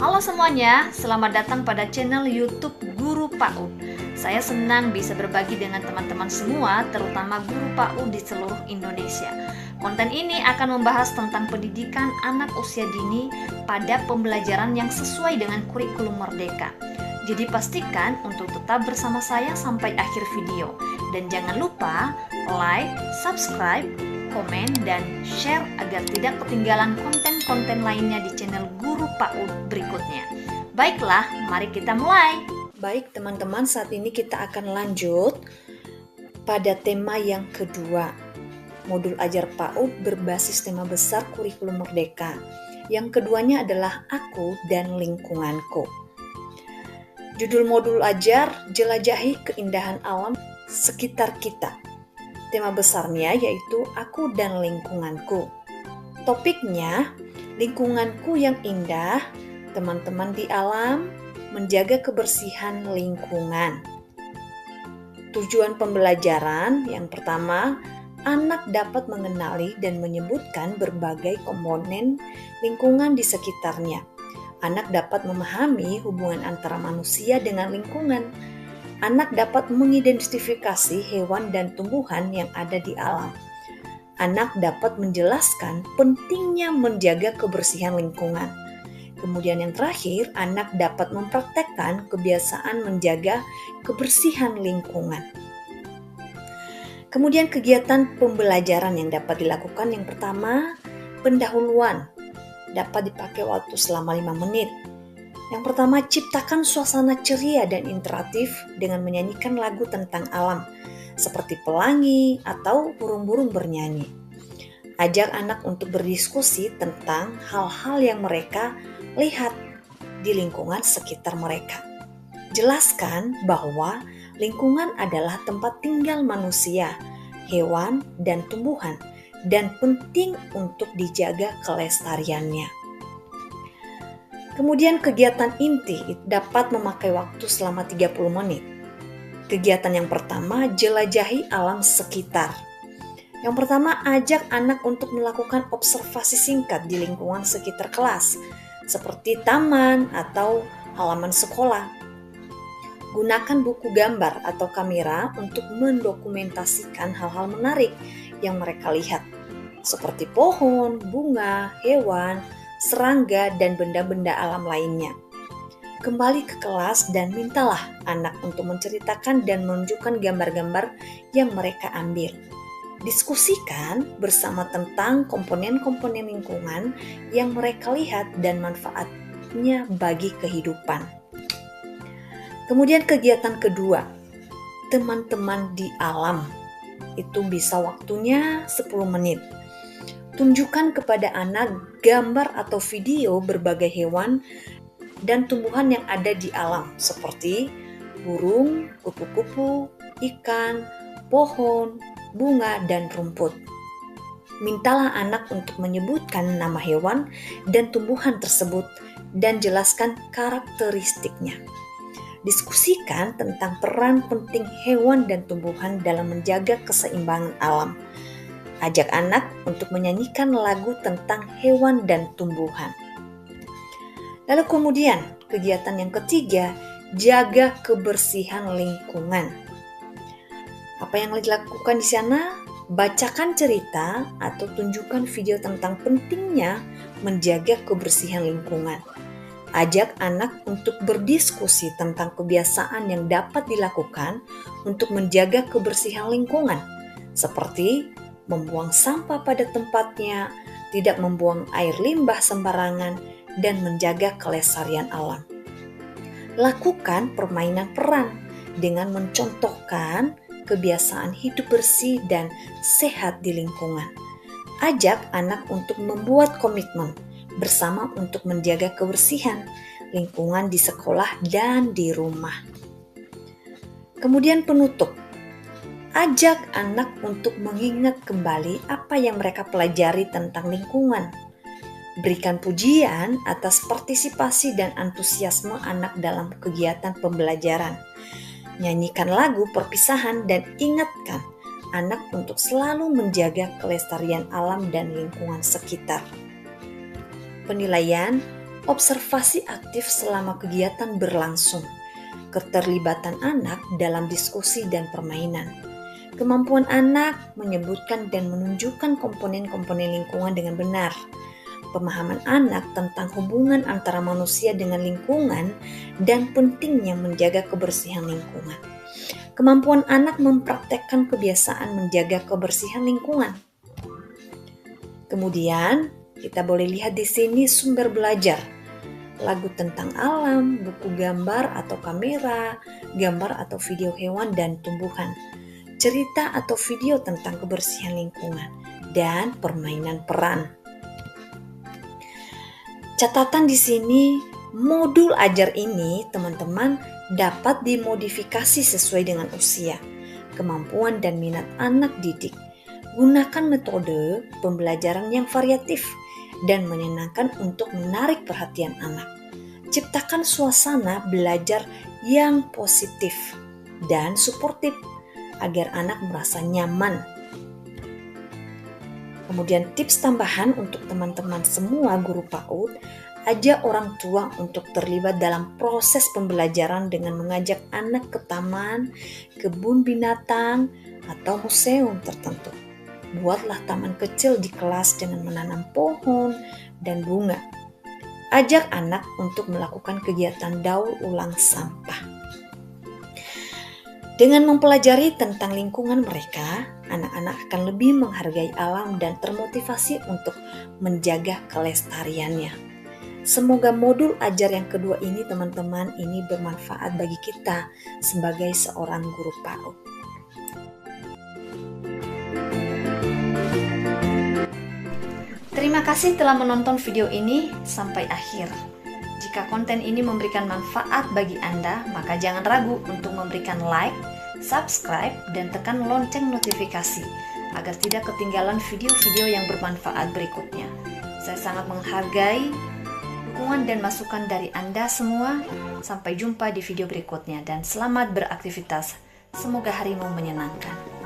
Halo semuanya, selamat datang pada channel YouTube Guru PAUD. Saya senang bisa berbagi dengan teman-teman semua, terutama guru PAUD di seluruh Indonesia. Konten ini akan membahas tentang pendidikan anak usia dini pada pembelajaran yang sesuai dengan kurikulum Merdeka. Jadi pastikan untuk tetap bersama saya sampai akhir video. Dan jangan lupa like, subscribe, komen, dan share agar tidak ketinggalan konten-konten lainnya di channel Guru PAUD berikutnya. Baiklah, mari kita mulai. Baik teman-teman, saat ini kita akan lanjut pada tema yang kedua. Modul ajar PAUD berbasis tema besar kurikulum Merdeka. Yang keduanya adalah Aku dan Lingkunganku. Judul modul ajar, jelajahi keindahan alam sekitar kita. Tema besarnya yaitu Aku dan Lingkunganku. Topiknya, lingkunganku yang indah, teman-teman di alam, menjaga kebersihan lingkungan. Tujuan pembelajaran yang pertama, anak dapat mengenali dan menyebutkan berbagai komponen lingkungan di sekitarnya. Anak dapat memahami hubungan antara manusia dengan lingkungan. Anak dapat mengidentifikasi hewan dan tumbuhan yang ada di alam. Anak dapat menjelaskan pentingnya menjaga kebersihan lingkungan. Kemudian yang terakhir, anak dapat mempraktekkan kebiasaan menjaga kebersihan lingkungan. Kemudian kegiatan pembelajaran yang dapat dilakukan yang pertama, pendahuluan. Dapat dipakai waktu selama 5 menit. Yang pertama, ciptakan suasana ceria dan interaktif dengan menyanyikan lagu tentang alam, seperti pelangi atau burung-burung bernyanyi. Ajak anak untuk berdiskusi tentang hal-hal yang mereka lihat di lingkungan sekitar mereka. Jelaskan bahwa lingkungan adalah tempat tinggal manusia, hewan, dan tumbuhan, dan penting untuk dijaga kelestariannya. Kemudian kegiatan inti dapat memakai waktu selama 30 menit. Kegiatan yang pertama, jelajahi alam sekitar. Yang pertama, ajak anak untuk melakukan observasi singkat di lingkungan sekitar kelas, seperti taman atau halaman sekolah. Gunakan buku gambar atau kamera untuk mendokumentasikan hal-hal menarik yang mereka lihat, seperti pohon, bunga, hewan, serangga, dan benda-benda alam lainnya. Kembali ke kelas dan mintalah anak untuk menceritakan dan menunjukkan gambar-gambar yang mereka ambil. Diskusikan bersama tentang komponen-komponen lingkungan yang mereka lihat dan manfaatnya bagi kehidupan. Kemudian kegiatan kedua, teman-teman di alam. Itu bisa waktunya 10 menit. Tunjukkan kepada anak gambar atau video berbagai hewan dan tumbuhan yang ada di alam, seperti burung, kupu-kupu, ikan, pohon, bunga, dan rumput. Mintalah anak untuk menyebutkan nama hewan dan tumbuhan tersebut dan jelaskan karakteristiknya. Diskusikan tentang peran penting hewan dan tumbuhan dalam menjaga keseimbangan alam. Ajak anak untuk menyanyikan lagu tentang hewan dan tumbuhan. Lalu kemudian, kegiatan yang ketiga, jaga kebersihan lingkungan. Apa yang dilakukan di sana? Bacakan cerita atau tunjukkan video tentang pentingnya menjaga kebersihan lingkungan. Ajak anak untuk berdiskusi tentang kebiasaan yang dapat dilakukan untuk menjaga kebersihan lingkungan, seperti membuang sampah pada tempatnya, tidak membuang air limbah sembarangan, dan menjaga kelestarian alam. Lakukan permainan peran dengan mencontohkan kebiasaan hidup bersih dan sehat di lingkungan. Ajak anak untuk membuat komitmen bersama untuk menjaga kebersihan lingkungan di sekolah dan di rumah. Kemudian penutup. Ajak anak untuk mengingat kembali apa yang mereka pelajari tentang lingkungan. Berikan pujian atas partisipasi dan antusiasme anak dalam kegiatan pembelajaran. Nyanyikan lagu perpisahan dan ingatkan anak untuk selalu menjaga kelestarian alam dan lingkungan sekitar. Penilaian, observasi aktif selama kegiatan berlangsung, keterlibatan anak dalam diskusi dan permainan, kemampuan anak menyebutkan dan menunjukkan komponen-komponen lingkungan dengan benar, pemahaman anak tentang hubungan antara manusia dengan lingkungan dan pentingnya menjaga kebersihan lingkungan. Kemampuan anak mempraktekkan kebiasaan menjaga kebersihan lingkungan. Kemudian, kita boleh lihat di sini sumber belajar. Lagu tentang alam, buku gambar atau kamera, gambar atau video hewan dan tumbuhan, cerita atau video tentang kebersihan lingkungan, dan permainan peran. Catatan di sini, modul ajar ini teman-teman dapat dimodifikasi sesuai dengan usia, kemampuan dan minat anak didik. Gunakan metode pembelajaran yang variatif dan menyenangkan untuk menarik perhatian anak. Ciptakan suasana belajar yang positif dan suportif agar anak merasa nyaman. Kemudian tips tambahan untuk teman-teman semua guru PAUD, ajak orang tua untuk terlibat dalam proses pembelajaran dengan mengajak anak ke taman, kebun binatang, atau museum tertentu. Buatlah taman kecil di kelas dengan menanam pohon dan bunga. Ajak anak untuk melakukan kegiatan daur ulang sampah. Dengan mempelajari tentang lingkungan mereka, anak-anak akan lebih menghargai alam dan termotivasi untuk menjaga kelestariannya. Semoga modul ajar yang kedua ini teman-teman ini bermanfaat bagi kita sebagai seorang guru PAUD. Terima kasih telah menonton video ini sampai akhir. Jika konten ini memberikan manfaat bagi Anda, maka jangan ragu untuk memberikan like, subscribe, dan tekan lonceng notifikasi agar tidak ketinggalan video-video yang bermanfaat berikutnya. Saya sangat menghargai dukungan dan masukan dari Anda semua. Sampai jumpa di video berikutnya dan selamat beraktivitas. Semoga harimu menyenangkan.